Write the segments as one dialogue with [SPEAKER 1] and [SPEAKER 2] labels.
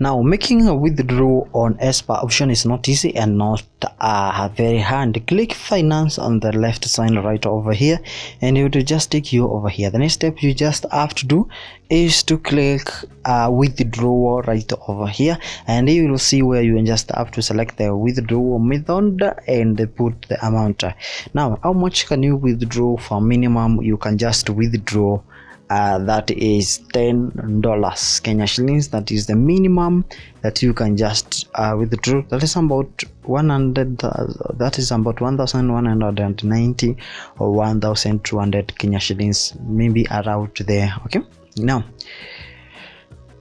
[SPEAKER 1] Now, making a withdrawal on FXPesa option is not easy and not very hard. Click finance on the left side right over here, and it will just take you over here. The next step you just have to do is to click withdrawal right over here, and you will see where you just have to select the withdrawal method and put the amount. Now, how much can you withdraw? For minimum, you can just withdraw that is $10 Kenya shillings. That is the minimum that you can just withdraw. That is about 100. That is about 1,190 or 1,200 Kenya shillings, maybe around there. Okay. Now,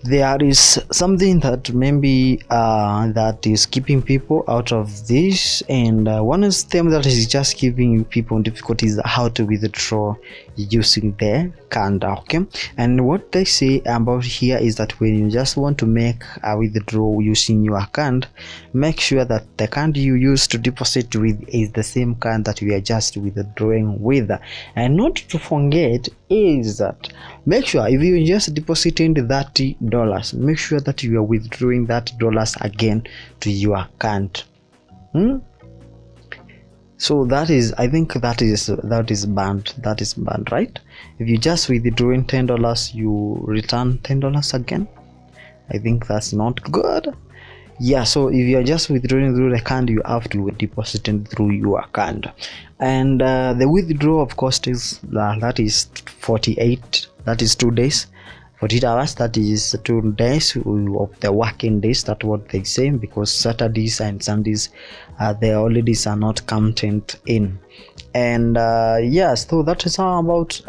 [SPEAKER 1] there is something that maybe that is keeping people out of this, and one of them that is just giving people difficulties how to withdraw using their card. Okay, and what they say about here is that when you just want to make a withdrawal using your card, make sure that the card you use to deposit with is the same card that you are just withdrawing with. And not to forget is that make sure if you just depositing $30, make sure that you are withdrawing that dollars again to your account. So that is, I think that is banned. That is banned, right? If you just withdrawing $10, you return $10 again. I think that's not good. Yeah, so if you are just withdrawing through the card, you have to deposit it through your card. And the withdrawal of cost is that is 48. That is 2 days. 48 hours, that is 2 days of the working days. That's what they say, because Saturdays and Sundays the holidays are not counted in. And yes, so that is all about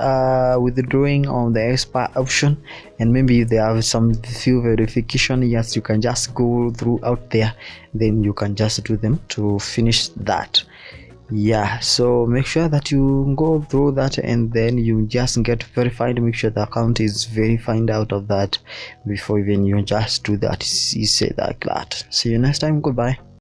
[SPEAKER 1] withdrawing on the FXPesa option. And maybe if there are some few verification, yes, you can just go through out there, then you can just do them to finish that. Yeah, so make sure that you go through that and then you just get verified. Make sure the account is verified out of that before even you just do that. You say like that. See you next time. Goodbye.